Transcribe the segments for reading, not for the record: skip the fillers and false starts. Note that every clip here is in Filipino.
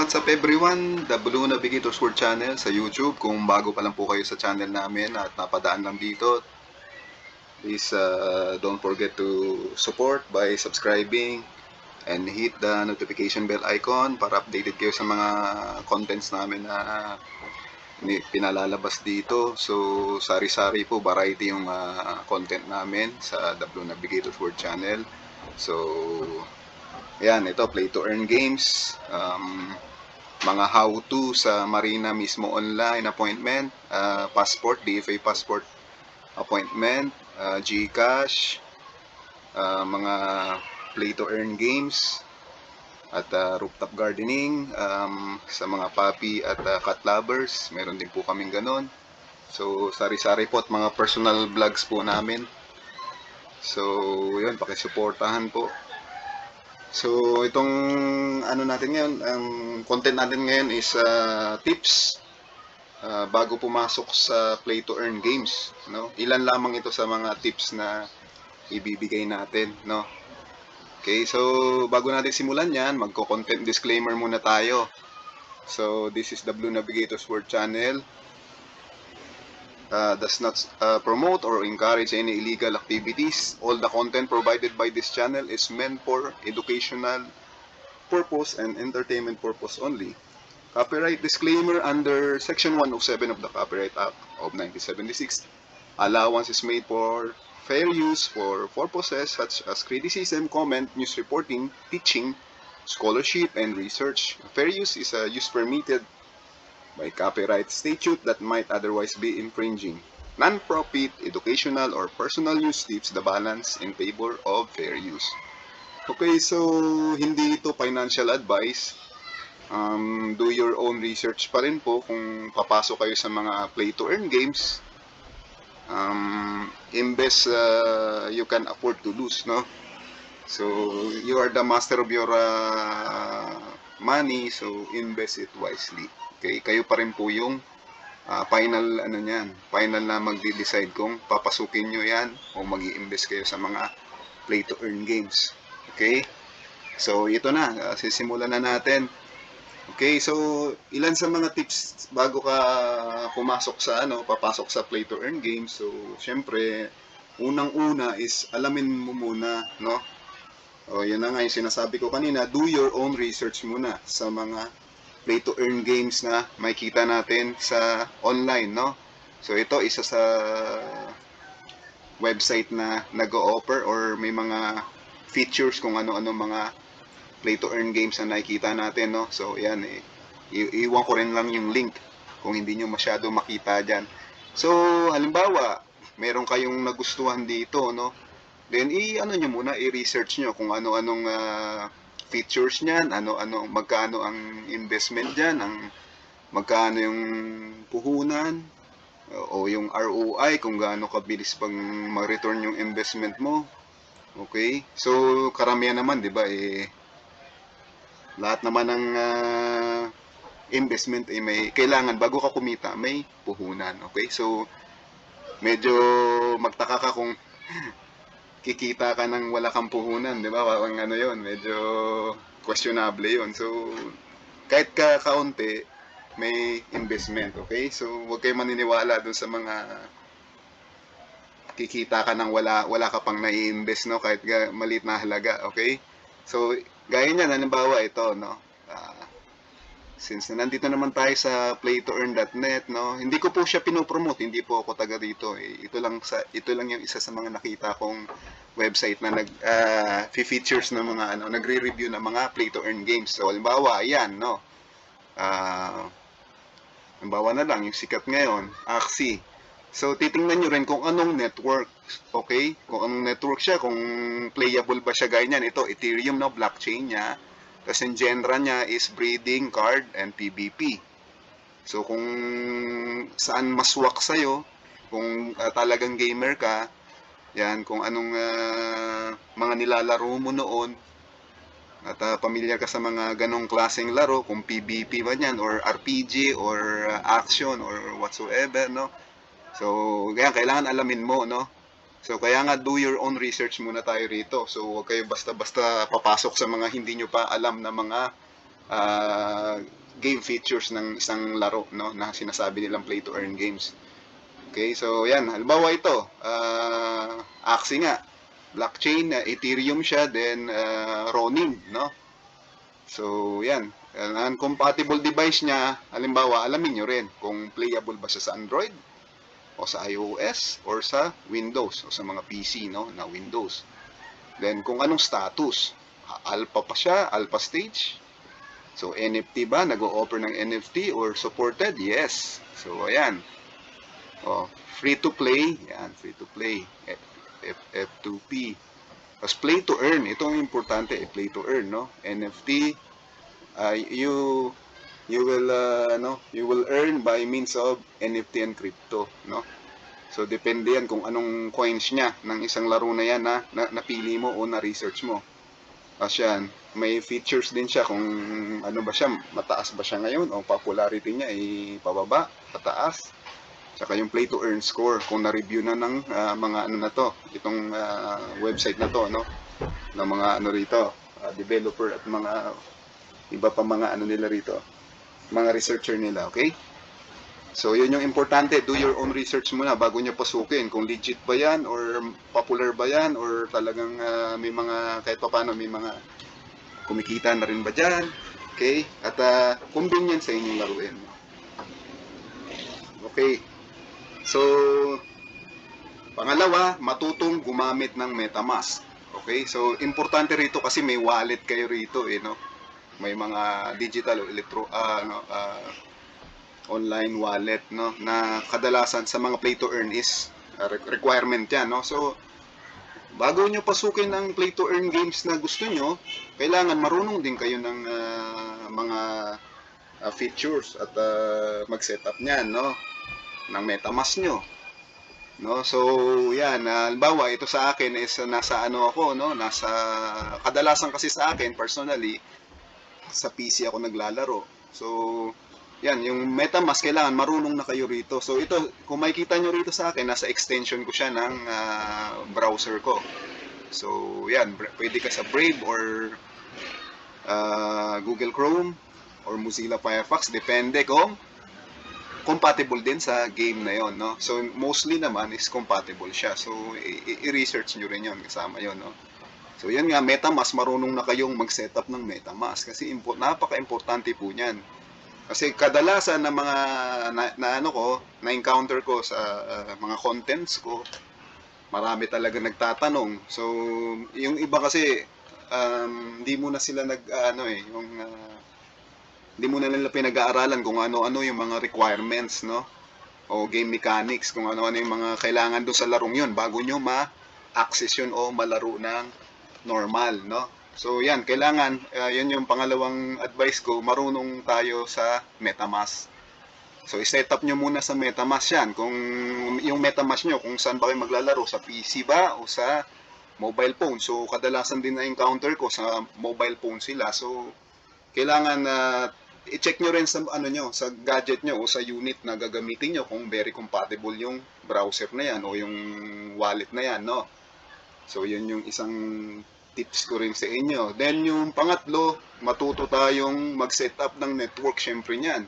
what's up everyone? The Blue Navigator's World Channel sa YouTube. Kung bago pa lang po kayo sa channel namin at napadaan lang dito, please don't forget to support by subscribing and hit the notification bell icon para updated kayo sa mga contents namin na pinalalabas dito. So, sari-sari po, variety yung content namin sa The Blue Navigator's World Channel. So, ayan, ito, play to earn games, mga how-to sa Marina mismo online appointment, passport, DFA passport appointment, GCash, mga play to earn games, at rooftop gardening, sa mga puppy at cat lovers, meron din po kaming ganon. So, sari-sari po at mga personal vlogs po namin. So, yun, pakisuportahan po. So, itong ano natin ngayon, ang content natin ngayon is tips bago pumasok sa play to earn games, no? Ilan lamang ito sa mga tips na ibibigay natin, no? Okay, so bago natin simulan 'yan, magko-content disclaimer muna tayo. So, this is the Blue Navigator's World Channel. Does not promote or encourage any illegal activities. All the content provided by this channel is meant for educational purpose and entertainment purpose only. Copyright disclaimer under Section 107 of the Copyright Act of 1976. Allowance is made for fair use for purposes such as criticism, comment, news reporting, teaching, scholarship, and research. Fair use is a use permitted by copyright statute that might otherwise be infringing. Non-profit, educational, or personal use tips the balance in favor of fair use. Okay, so hindi ito financial advice. Do your own research pa rin po kung papasok kayo sa mga play-to-earn games. Invest you can afford to lose, no? So, you are the master of your money, so invest it wisely. Okay, kayo pa rin po yung final ano niyan, final na magde-decide kung papasukin niyo 'yan o magi-invest kayo sa mga play to earn games. Okay? So, ito na, sisimulan na natin. Okay, so ilan sa mga tips bago ka pumasok sa papasok sa play to earn games. So, syempre, unang-una is alamin mo muna, no? O, yun na nga yung sinasabi ko kanina, do your own research muna sa mga play to earn games na makikita natin sa online, no? So ito isa sa website na nag-o-offer or may mga features kung ano-ano mga play to earn games na nakikita natin, no? So yan, iwan ko rin lang yung link kung hindi nyo masyado makita dyan. So halimbawa, meron kayong nagustuhan dito, no? Then nyo muna, i-research nyo kung ano-anong features niyan, magkano ang investment diyan, magkano yung puhunan o yung ROI, kung gaano kabilis pang ma-return yung investment mo. Okay? So karamihan naman, 'di ba, lahat naman ng investment may kailangan bago ka kumita, may puhunan. Okay? So medyo magtaka ka kung kikita ka ng wala kang puhunan, di ba? Parang yun, medyo questionable yun. So, kahit kaunti, may investment, okay? So, huwag kayo maniniwala dun sa mga kikita ka ng wala ka pang nai-invest, no? Kahit maliit na halaga, okay? So, gaya niyan, halimbawa ito, no? Since nandito naman tayo sa playtoearn.net, no, hindi ko po siya pinopromote, hindi po ako taga dito. Ito lang yung isa sa mga nakita kong website na features ng mga nagre-review ng mga play to earn games. So halimbawa, ayan, no. Halimbawa na lang yung sikat ngayon, Axie. So titingnan niyo rin kung anong network, okay? Kung anong network siya, kung playable ba siya, gaya niyan. Ito Ethereum, no, blockchain niya. Kasi yung genre niya is breeding, card, and PvP. So, kung saan maswak sa'yo, kung talagang gamer ka, yan, kung anong mga nilalaro mo noon, at pamilyar ka sa mga ganong klaseng laro, kung PvP ba yan, or RPG, or action, or whatsoever, no? So, kaya kailangan alamin mo, no? So, kaya nga, do your own research muna tayo rito. So, huwag kayo basta-basta papasok sa mga hindi nyo pa alam na mga game features ng isang laro, no, na sinasabi nilang play to earn games. Okay, so yan, halimbawa ito, Axie nga, blockchain, Ethereum siya, then Ronin, no? So yan, ang compatible device niya, halimbawa, alamin nyo rin kung playable ba siya sa Android, o sa iOS, or sa Windows, o sa mga PC, no, na Windows. Then kung anong status, alpha pa siya, alpha stage. So NFT ba, nag-o-offer ng NFT or supported? Yes. So ayan. Oh, free to play, yan, free to play, F2P. Tapos play to earn, ito ang importante, play to earn, no? NFT, you will you will earn by means of NFT and crypto, no? So depende yan kung anong coins niya ng isang laro na yan na napili mo o na research mo. Kasi yan, may features din siya kung ano ba siya, mataas ba siya ngayon o popularity niya ay pababa, pataas. Saka yung play to earn score kung na-review na ng mga ano na to, itong website na to, no, ng mga ano rito, developer at mga iba pa mga ano nila rito, mga researcher nila, okay? So yun yung importante, do your own research muna bago nyo pasukin kung legit ba yan or popular ba yan or talagang may mga kahit pa paano may mga kumikita na rin ba dyan, okay? At convenient sa inyong laruin. Okay. So, pangalawa, matutong gumamit ng MetaMask. Okay? So, importante rito kasi may wallet kayo rito, no? May mga digital o online wallet, no, na kadalasan sa mga play to earn is requirement 'yan, no? So, bago nyo pasukin ang play to earn games na gusto nyo, kailangan marunong din kayo ng mga features at mag-setup niyan, no, ng MetaMask nyo, no? So yan, halimbawa ito sa akin is nasa ano ako, no, nasa kadalasan kasi sa akin personally sa PC ako naglalaro. So yan, yung MetaMask kailangan marunong na kayo rito. So ito, kung makikita nyo rito sa akin, nasa extension ko siya ng browser ko. So yan, pwede ka sa Brave or Google Chrome or Mozilla Firefox, depende kung compatible din sa game na yon, no? So mostly naman is compatible siya. So i-research nyo rin yon, kasama yon, no? So yan nga, MetaMask, marunong na kayong mag-setup ng MetaMask kasi napaka-importante po niyan. Kasi kadalasan na mga na-encounter ko sa mga contents ko, marami talaga nagtatanong. So yung iba kasi hindi mo na sila hindi mo na nila pinag-aaralan kung ano-ano yung mga requirements, no? O game mechanics, kung ano-ano yung mga kailangan doon sa larong yun bago nyo ma-access yun o malaro ng normal, no? So yan, kailangan, yan yung pangalawang advice ko, marunong tayo sa MetaMask. So i-set up nyo muna sa MetaMask yan. Kung yung MetaMask nyo, kung saan ba kayo maglalaro, sa PC ba o sa mobile phone. So kadalasan din na-encounter ko sa mobile phone sila. So kailangan i-check nyo rin sa sa gadget nyo o sa unit na gagamitin nyo kung very compatible yung browser na yan o yung wallet na yan, no? So yun yung isang tips ko rin sa inyo. Then yung pangatlo, matuto tayong mag-setup ng network syempre niyan.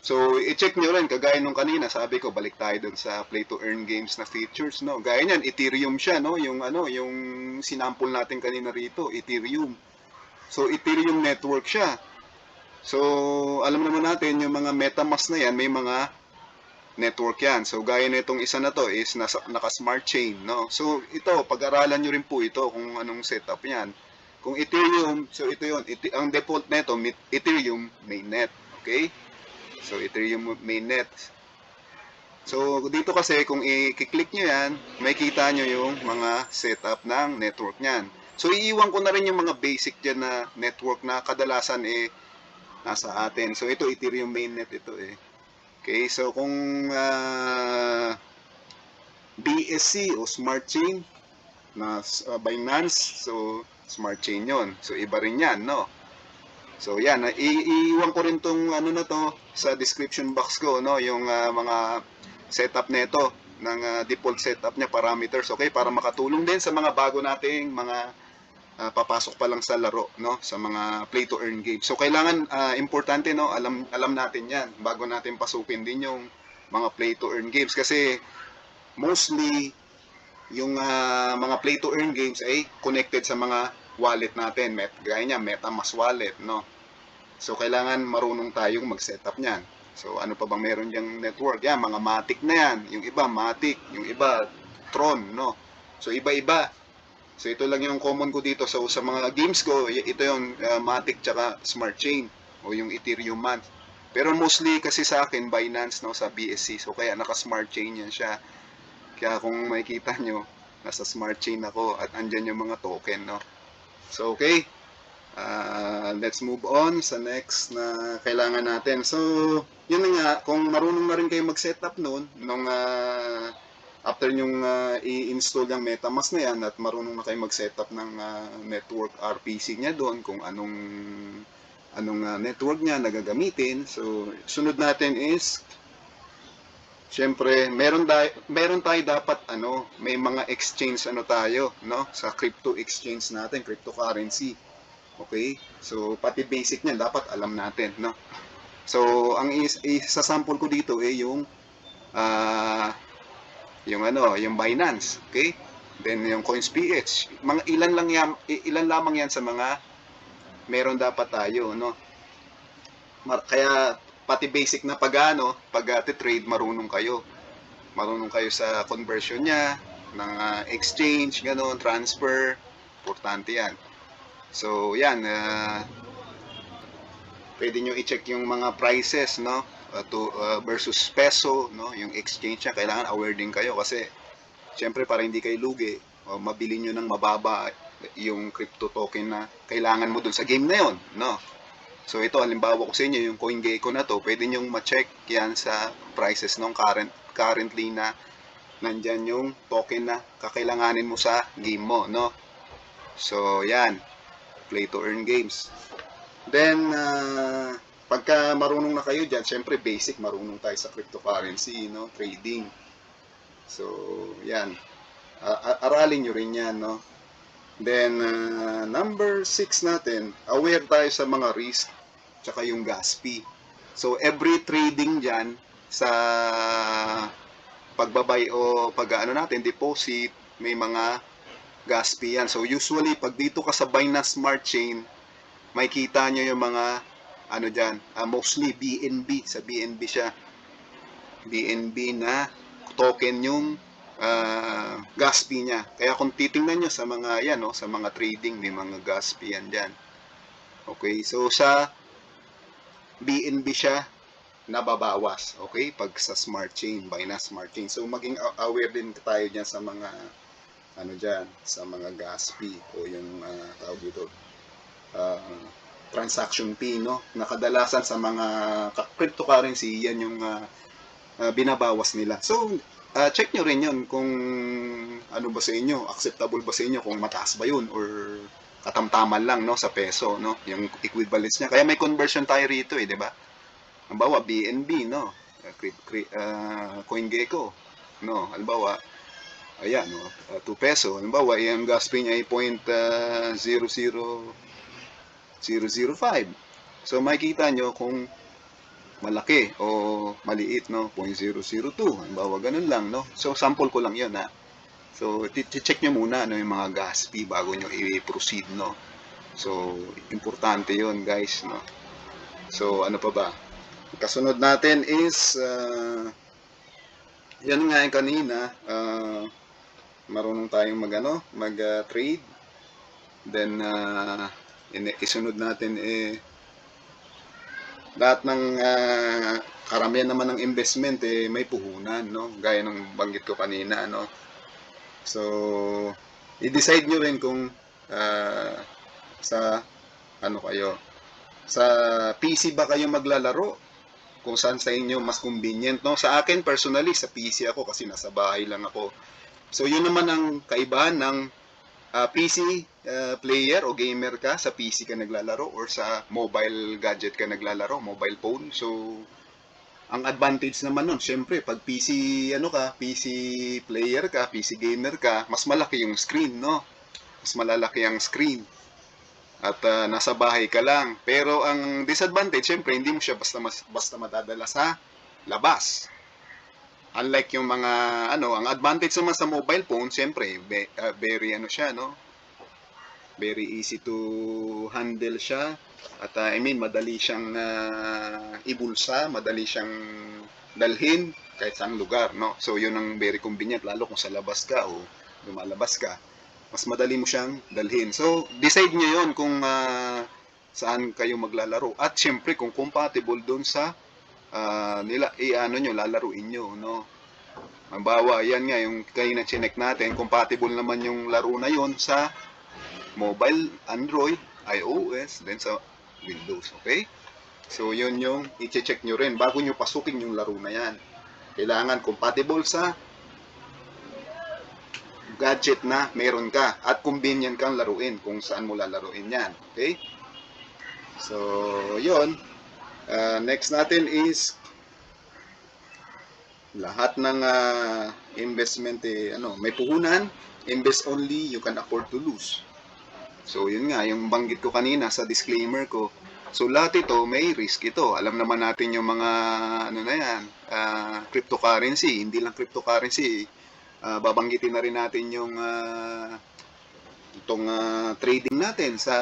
So i-check nyo rin, kagaya nung kanina, sabi ko balik tayo dun sa play to earn games na features, no? Gaya niyan, Ethereum siya, no? Yung yung sinample natin kanina rito, Ethereum. So Ethereum network siya. So, alam naman natin, yung mga MetaMask na yan, may mga network yan. So, gaya na itong isa na to is naka-smart chain, no? So, ito, pag-aralan nyo rin po ito kung anong setup yan. Kung Ethereum, so ito yun. Ang default nito, Ethereum mainnet. Okay? So, Ethereum mainnet. So, dito kasi, kung i-click nyo yan, may kita nyo yung mga setup ng network nyan. So, iiwan ko na rin yung mga basic dyan na network na kadalasan nasa atin. So ito Ethereum mainnet ito Okay, so kung BSC o smart chain na Binance, so smart chain 'yon. So iba rin 'yan, no? So yan, iiwan ko rin tong na to sa description box ko, no, yung mga setup nito ng default setup niya, parameters, okay, para makatulong din sa mga bago nating mga papasok pa lang sa laro, no, sa mga play to earn games. So kailangan importante, no, alam natin 'yan bago natin pasukin din yung mga play to earn games kasi mostly yung mga play to earn games ay connected sa mga wallet natin, gaya niya MetaMask wallet, no. So kailangan marunong tayong mag-setup niyan. So ano pa bang meron diyang network? Yan, mga Matic na yan. Yung iba Matic, yung iba Tron, no. So iba-iba. So ito lang yung common ko dito. So sa mga games ko, ito yung Matic tsaka Smart Chain o yung Ethereum man. Pero mostly kasi sa akin Binance, no, sa BSC. So kaya naka Smart Chain yan siya. Kaya kung makikita nyo, nasa Smart Chain ako at andyan yung mga token, no. So okay, let's move on sa next na kailangan natin. So yun na nga, kung marunong na rin kayo mag-setup noon nung after yung i-install yung MetaMask na yan at marunong na kayo mag-setup ng network RPC niya doon, kung anong network niya nagagamitin. So sunod natin is syempre meron tayo dapat may mga exchange tayo, no, sa crypto exchange natin, cryptocurrency. Okay? So pati basic niyan dapat alam natin, no. So ang isa-sample ko dito yung yung Binance, okay? Then yung CoinsPH. Mga ilan lamang yan sa mga meron dapat tayo, no? Kaya pati basic na pag-trade marunong kayo. Marunong kayo sa conversion niya ng exchange, gano'n, transfer, importante 'yan. So, yan, pwede nyo i-check yung mga prices, no? Versus peso, no, yung exchange niya, kailangan aware din kayo kasi syempre para hindi kayo lugi o mabili nyo ng mababa yung crypto token na kailangan mo dun sa game na yon, no. So ito halimbawa ko sa inyo yung CoinGecko na to, pwede nyo ma-check yan sa prices ng currently na nandyan yung token na kakailanganin mo sa game mo, no. So yan, play to earn games. Then pagka marunong na kayo dyan, syempre basic, marunong tayo sa cryptocurrency, no, trading. So, yan. Aralin nyo rin yan, no. Then, number 6 natin, aware tayo sa mga risk, tsaka yung gas fee. So, every trading dyan, sa pagbabay o natin, deposit, may mga gas fee yan. So, usually, pag dito ka sa Binance Smart Chain, may kita nyo yung mga dyan, mostly BNB, sa BNB siya. BNB na token yung gas fee niya. Kaya kung titingnan nyo sa mga yan, no, sa mga trading, may mga gas fee yan dyan. Okay, so sa BNB siya nababawas. Okay, pag sa Smart Chain, Binance Smart Chain. So maging aware din tayo dyan sa mga dyan, sa mga gas fee o yung tawag dito, transaction fee, no? Nakadalasan sa mga cryptocurrency, yan yung binabawas nila. So, check nyo rin yun kung ano ba sa inyo, acceptable ba sa inyo, kung mataas ba yun or katamtaman lang, no, sa peso, no, yung equivalence niya. Kaya may conversion tayo rito, di ba? Halimbawa, BNB, no, CoinGecko, no, halimbawa, ayan, no, 2 peso. Halimbawa, yung gas fee niya ay 0.005. So makikita nyo kung malaki o maliit, no, 0.002. Halimbawa ganun lang, no. So sample ko lang 'yon, ha. So check nyo muna yung mga gas fee bago nyo i-proceed, no. So importante 'yon, guys, no. So ano pa ba? Kasunod natin is yan nga yung kanina, marunong tayong mag-trade. Then isunod natin lahat ng karamihan naman ng investment may puhunan, no, gaya ng banggit ko kanina, no. So i-decide nyo rin kung sa kayo, sa PC ba kayo maglalaro, kung saan sa inyo mas convenient, no. Sa akin personally, sa PC ako kasi nasa bahay lang ako. So yun naman ang kaibahan ng PC player o gamer ka, sa PC ka naglalaro or sa mobile gadget ka naglalaro, mobile phone. So ang advantage naman nun, syempre pag PC PC player ka, PC gamer ka, mas malaki yung screen, no. mas malalaki ang screen. At nasa bahay ka lang. Pero ang disadvantage, syempre, hindi mo siya basta madadala sa labas. Unlike yung mga, ang advantage naman sa mobile phone, syempre, very, siya, no? Very easy to handle siya. At madali siyang ibulsa, madali siyang dalhin kahit saang lugar, no? So, yun ang very convenient, lalo kung sa labas ka o lumalabas ka. Mas madali mo siyang dalhin. So, decide nyo yun kung saan kayo maglalaro. At syempre, kung compatible doon sa lalaruin nyo, no? Mabawa, yan nga, yung kanina chinek natin, compatible naman yung laro na yon sa mobile, Android, iOS, then sa Windows, okay? So, yun yung i-check nyo rin bago nyo pasukin yung laro na yan. Kailangan compatible sa gadget na meron ka at convenient kang laruin kung saan mo lalaruin yan, okay? So, yun. Next natin is lahat ng investment may puhunan, invest only, you can afford to lose. So, yun nga, yung banggit ko kanina sa disclaimer ko. So, lahat ito, may risk ito. Alam naman natin yung mga, cryptocurrency. Hindi lang cryptocurrency. Babanggitin na rin natin yung itong trading natin sa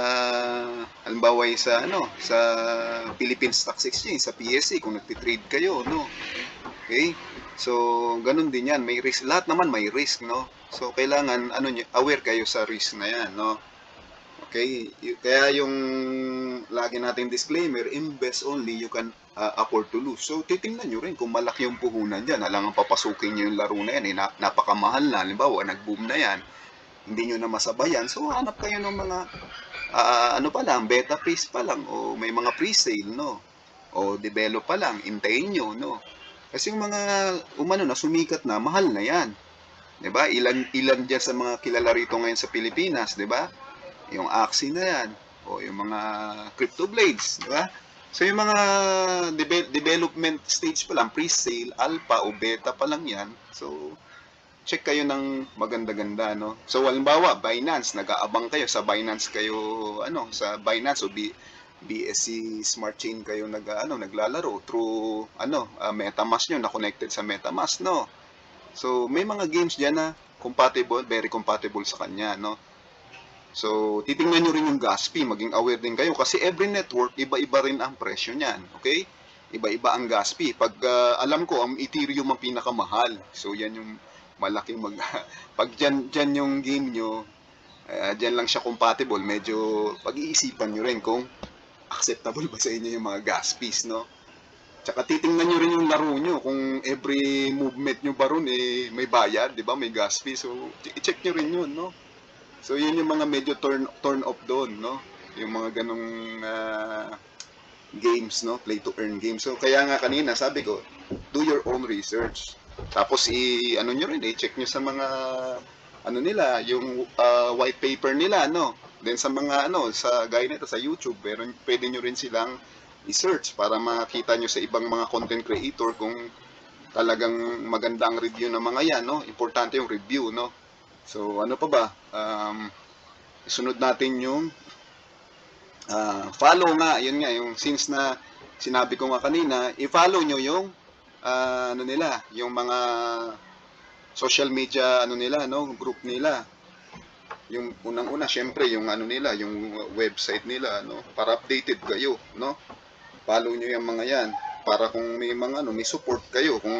halimbawa sa sa Philippine Stock Exchange, sa PSE, kung nagti-trade kayo, no? Okay? So, ganun din yan. May risk. Lahat naman may risk, no? So, kailangan, aware kayo sa risk na yan, no? Okay? Kaya yung lagi nating disclaimer, invest only, you can afford to lose. So, titingnan nyo rin kung malaki yung puhunan dyan. Alangang papasukin nyo yung laro na yan. Napakamahal na. Halimbawa, nag-boom na yan. Hindi nyo na masabayan. So, hanap kayo ng mga, beta phase pa lang. O may mga pre-sale, no? O develop pa lang. Hintayin nyo, no? Kasi yung mga na sumikat na, mahal na yan. 'Di ba? Ilan diyan sa mga kilala rito ngayon sa Pilipinas, 'di ba? Yung Axie na yan o yung mga Crypto Blades, 'di ba? So yung mga development stage pa lang, pre-sale, alpha o beta pa lang yan. So check kayo ng maganda-ganda, no? So halimbawa, Binance, nag-aabang kayo sa Binance sa Binance o BSC Smart Chain kayo naglalaro through MetaMask nyo na connected sa MetaMask, no? So may mga games diyan na compatible, very compatible sa kanya, no? So titingnan niyo rin yung gas fee, maging aware din kayo kasi every network iba-iba rin ang presyo niyan, okay? Iba-iba ang gas fee. Pag alam ko ang Ethereum ang pinakamahal. So yan yung malaking pag diyan yung game nyo, diyan lang siya compatible, medyo pag-iisipan niyo rin kung acceptable ba sa inyo yung mga gas fees, no? Tsaka titingnan nyo rin yung laro nyo. Kung every movement nyo ba ron, may bayad, di ba? May gas fee. So, i-check nyo rin yun, no? So, yun yung mga medyo turn off doon, no? Yung mga ganong games, no? Play to earn games. So, kaya nga kanina, sabi ko, do your own research. Tapos, nyo rin, i-check nyo sa mga, nila, yung white paper nila, no? Then sa mga sa gaya nito sa YouTube, pero pwede nyo rin silang i-search para makita nyo sa ibang mga content creator kung talagang maganda ang review ng mga yan, no? Importante yung review, no? So, ano pa ba? Sunod natin yung follow nga, yun nga, yung since na sinabi ko nga kanina, i-follow nyo yung yung mga social media nila, no? Group nila. Yung unang-una, syempre, yung nila, yung website nila, no? Para updated kayo, no? Follow nyo yung mga yan. Para kung may mga, may support kayo. Kung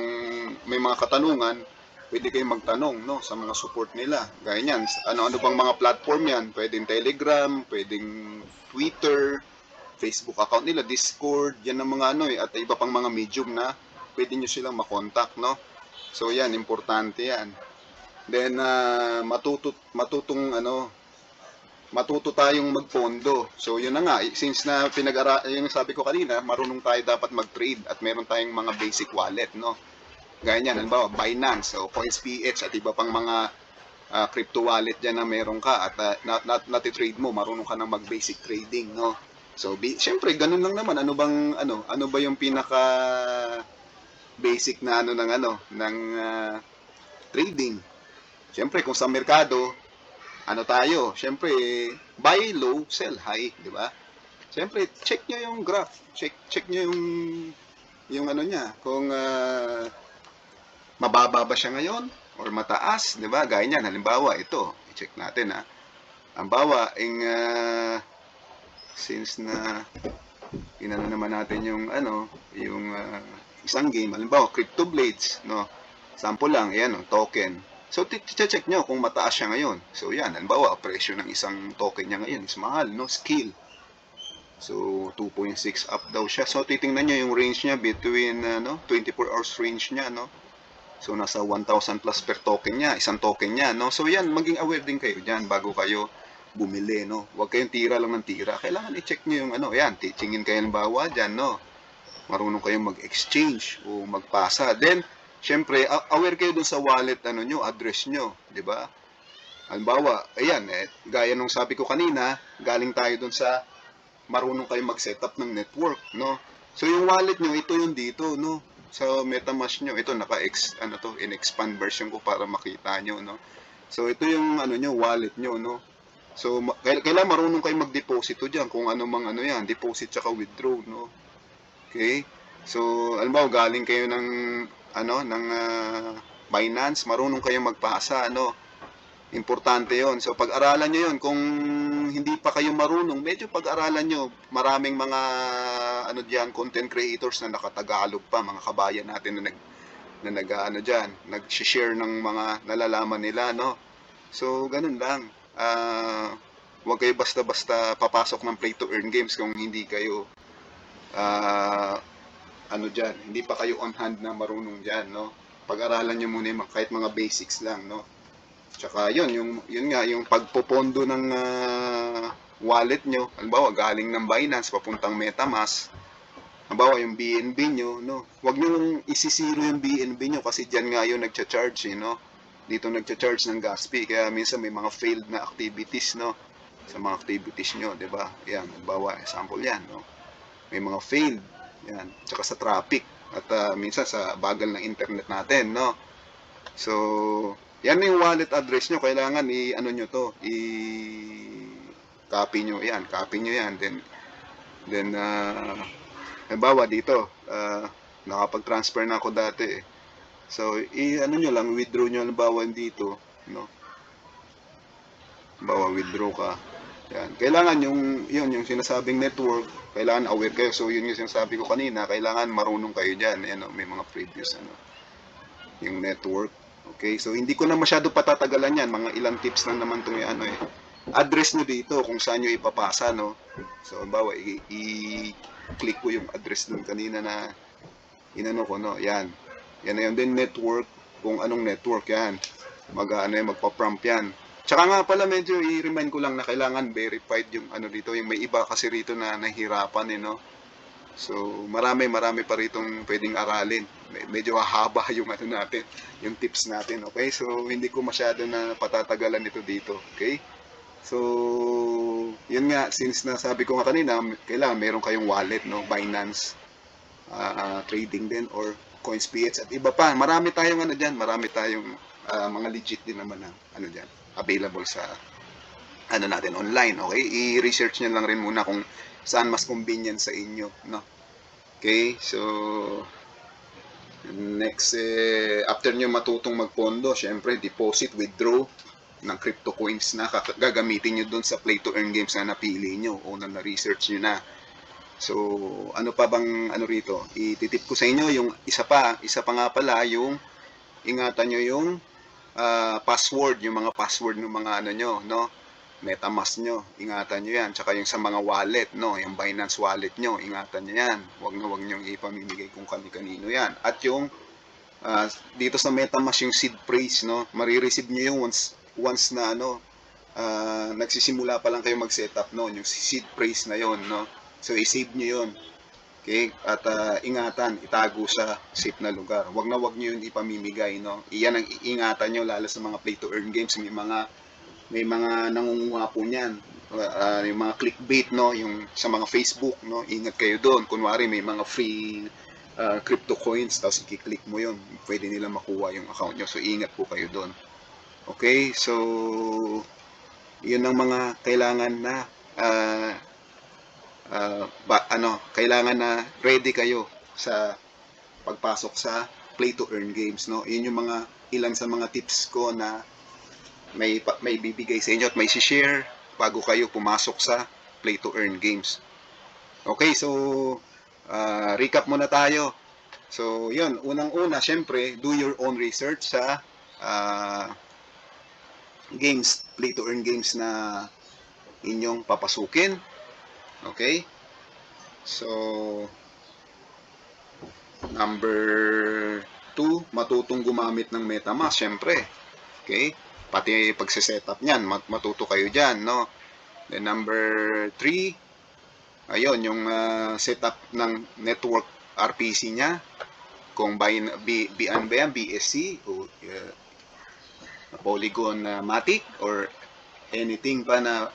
may mga katanungan, pwede kayong magtanong, no? Sa mga support nila. Gaya niyan, ano bang mga platform yan? Pwedeng Telegram, pwedeng Twitter, Facebook account nila, Discord, yan ang mga at iba pang mga medium na pwede nyo silang makontak, no? So, yan, importante yan. Then, matuto tayong magpondo. So, yun na nga. Since na yung sabi ko kanina, marunong tayo dapat mag-trade at meron tayong mga basic wallet, no? Gaya niyan, halimbawa, Binance o CoinsPH at iba pang mga crypto wallet dyan na meron ka at natitrade mo, marunong ka na mag-basic trading, no? So, syempre, ganun lang naman. Ano ba yung pinaka basic na ng trading? Siyempre, kung sa merkado, ano tayo, syempre, buy low, sell high, di ba? Syempre, check nyo yung graph, check nyo yung ano niya, kung mababa ba siya ngayon or mataas, di ba? Gaya niyan, halimbawa, ito, i-check natin ha. Ang bawa, since na inano naman natin yung ano, yung isang game, halimbawa, Crypto Blades, no? Sample lang, yan, token. So, check nyo kung mataas siya ngayon. So, yan, halimbawa, presyo ng isang token niya ngayon is mahal, no? Scale. So, 2.6 up daw siya. So, titingnan nyo yung range niya between 24 hours range niya, no? So, nasa 1,000 plus per token niya, isang token niya, no? So, yan, maging aware din kayo dyan bago kayo bumili, no? Huwag kayong tira lang ng tira. Kailangan i-check nyo yung ano, yan, teachingin kayo ng bawa dyan, no? Marunong kayong mag-exchange o magpasa. Then, syempre, aware kayo dun sa wallet, ano nyo, address nyo, di ba? Halimbawa, ayan, gaya nung sabi ko kanina, galing tayo dun sa marunong kayong mag-setup ng network, no? So, yung wallet nyo, ito yung dito, no? Sa MetaMask nyo, ito in-expand version ko para makita nyo, no? So, ito yung ano nyo, wallet nyo, no? So, kailangan marunong kayo mag-deposito dyan kung ano mang ano yan, deposit tsaka withdraw, no? Okay? So, halimbawa, galing kayo ng Binance, marunong kayong magpasa, no? Importante yon. So, pag-aralan nyo yon. Kung hindi pa kayo marunong, medyo pag-aralan nyo. Maraming mga dyan, content creators na nakatagalog pa, mga kabayan natin na nag-share ng mga nalalaman nila, no? So, ganun lang. Huwag kayo basta-basta papasok ng play to earn games kung hindi kayo hindi pa kayo on hand na marunong dyan, no? Pag-aralan nyo muna yung kahit mga basics lang, no? Tsaka yun nga, yung pagpopondo ng wallet nyo, halimbawa galing ng Binance papuntang MetaMask, halimbawa yung BNB nyo, no? Huwag nyo isisiro yung BNB nyo kasi dyan nga yun nagcha-charge, no? Dito nagcha-charge ng gas fee, kaya minsan may mga failed na activities, no? Sa mga activities nyo, di ba? Yan, halimbawa, example yan, no? May mga failed, yan, tsaka sa traffic, at minsan sa bagal ng internet natin, no? So, yan yung wallet address nyo. Kailangan copy nyo yan. Then, halimbawa dito, nakapag-transfer na ako dati. So, nyo lang, withdraw nyo halimbawa dito, no? Halimbawa, withdraw ka. Yan. Kailangan yung sinasabing network, kailangan aware kayo. So, yun yung sinasabi ko kanina, kailangan marunong kayo dyan. May mga previous, yung network. Okay, so hindi ko na masyado patatagalan yan. Mga ilang tips lang naman itong address nyo dito kung saan nyo ipapasa, no? So, bawa, i-click ko yung address dun kanina na ko, no? Yan. Yan na yun. Then, network, kung anong network, yan. Magpa-prompt yan. Tsaka nga pala, medyo i-remind ko lang na kailangan verified yung dito. Yung may iba kasi rito na nahihirapan, no? So, marami pa ritong pwedeng aralin. Medyo haba yung natin, yung tips natin, okay? So, hindi ko masyado na patatagalan ito dito, okay? So, yun nga, since nasabi ko nga kanina, kailangan meron kayong wallet, no? Binance, trading din, or CoinsPH, at iba pa. Marami tayong marami tayong mga legit din naman na dyan, available sa natin online, okay? I-research nyo lang rin muna kung saan mas convenient sa inyo, no? Okay, so next, after nyo matutong magpondo, syempre deposit, withdraw ng crypto coins na gagamitin nyo dun sa play to earn games na napili nyo o na research nyo na. So, ano pa bang rito? Ititip ko sa inyo yung isa pa nga pala, yung ingatan nyo yung password, yung mga password ng mga nyo, no? MetaMask nyo, ingatan nyo yan. Tsaka yung sa mga wallet, no? Yung Binance wallet nyo, ingatan nyo yan. Huwag nyo ipamimigay kung kanino yan. At yung dito sa MetaMask yung seed phrase, no? Marireceive nyo yung once na nagsisimula pa lang kayo mag-setup, no? Yung seed phrase na yon, no? So, i-save nyo yun. Okay? At ingatan, itago sa safe na lugar. Huwag nyo yun ipamimigay, no? Iyan ang ingatan nyo, lalo sa mga play to earn games. May mga nangunguha po niyan. Yung mga clickbait, no? Yung sa mga Facebook, no? Ingat kayo doon. Kunwari, may mga free crypto coins, tapos i-click mo yun. Pwede nila makuha yung account nyo. So, ingat po kayo doon. Okay? So, Yun ang mga kailangan na kailangan na ready kayo sa pagpasok sa play to earn games, no? Yun yung mga ilan sa mga tips ko na may bibigay sa inyo at may share bago kayo pumasok sa play to earn games. Okay, so recap muna tayo. So, yun, unang-una, syempre, do your own research sa games, play to earn games na inyong papasukin. Okay? So, number 2, matutong gumamit ng MetaMask, syempre. Okay? Pati pagse-setup niyan, matuto kayo diyan, no? Then number 3, ayun, yung setup ng network RPC niya. Kung BSC o Polygon Matic or anything pa na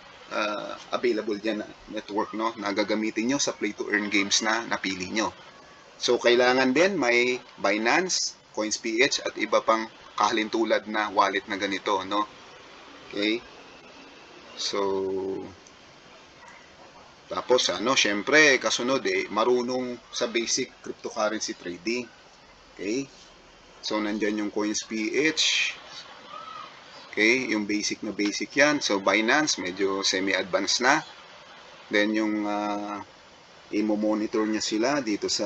available dyan na network, no, na gagamitin nyo sa play to earn games na napili nyo. So kailangan din may Binance, CoinsPH at iba pang kahalintulad na wallet na ganito, no. Okay, so tapos syempre kasunod marunong sa basic cryptocurrency trading. Okay, so nandyan yung CoinsPH. Okay, yung basic yan. So, Binance, medyo semi-advanced na. Then, yung i-monitor niya sila dito sa,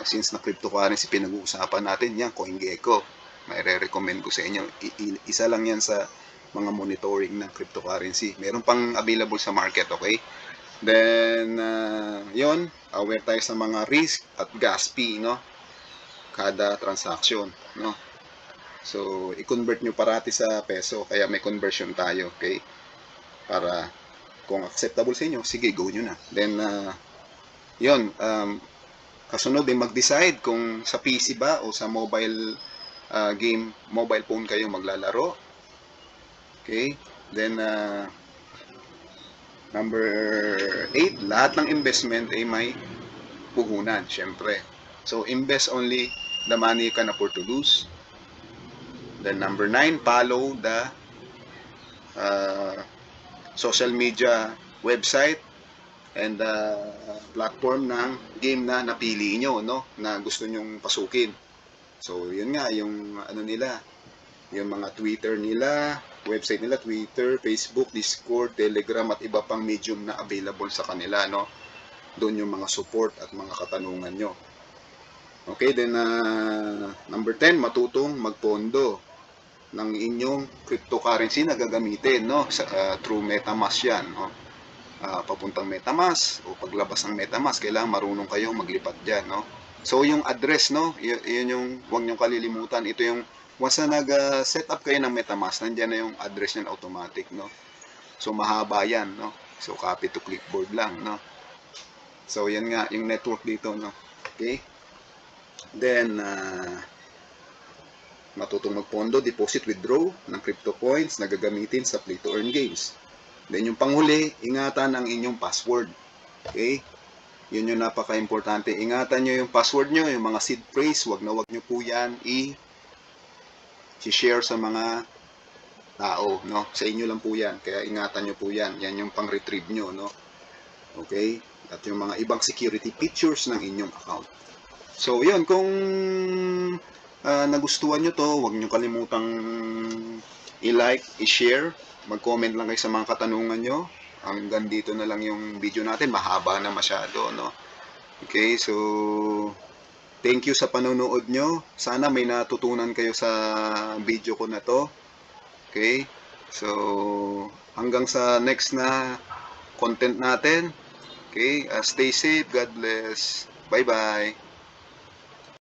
since na cryptocurrency pinag-uusapan natin, yan, CoinGecko. May re-recommend ko sa inyo. Isa lang yan sa mga monitoring ng cryptocurrency. Meron pang available sa market, okay? Then, yon, aware tayo sa mga risk at gas fee, no? Kada transaction, no? So, i-convert nyo parati sa peso, kaya may conversion tayo, okay? Para kung acceptable sa inyo, sige, go nyo na. Then, yun, kasunod mag-decide kung sa PC ba o sa mobile game, mobile phone kayo maglalaro. Okay? Then, number 8, lahat ng investment ay may puhunan, syempre. So, invest only the money you can afford to lose. Then number 9, follow the social media website and platform ng game na napili nyo, no, na gusto nyong pasukin. So, yun nga, yung nila, yung mga Twitter nila, website nila, Twitter, Facebook, Discord, Telegram, at iba pang medium na available sa kanila, no. Doon yung mga support at mga katanungan nyo. Okay, then number 10, matutong magpondo ng inyong cryptocurrency na gagamitin, no, through MetaMask yan, no. Papuntang MetaMask o paglabas ng MetaMask, kailangan marunong kayo maglipat diyan, no. So yung address, no, yun yung huwag niyo kalilimutan. Ito yung once na nag-set up kayo ng MetaMask, nandiyan na yung address niyan automatic, no. So mahaba yan, no. So copy to clipboard lang, no. So yan nga yung network dito, no. Okay? Then matutong magpondo, deposit, withdraw ng crypto coins na gagamitin sa play to earn games. Then yung panghuli, ingatan ang inyong password. Okay? Yun yung napaka-importante. Ingatan nyo yung password nyo, yung mga seed phrase, wag nyo po yan i-share sa mga tao, no? Sa inyo lang po yan. Kaya ingatan nyo po yan. Yan yung pang-retrieve nyo, no? Okay? At yung mga ibang security features ng inyong account. So, yun, kung nagustuhan nyo to, huwag nyo kalimutang i-like, i-share, mag-comment lang kayo sa mga katanungan nyo. Hanggang dito na lang yung video natin, mahaba na masyado, no? Okay, so thank you sa panonood nyo. Sana may natutunan kayo sa video ko na to. Okay, so hanggang sa next na content natin. Okay, stay safe, God bless, bye bye.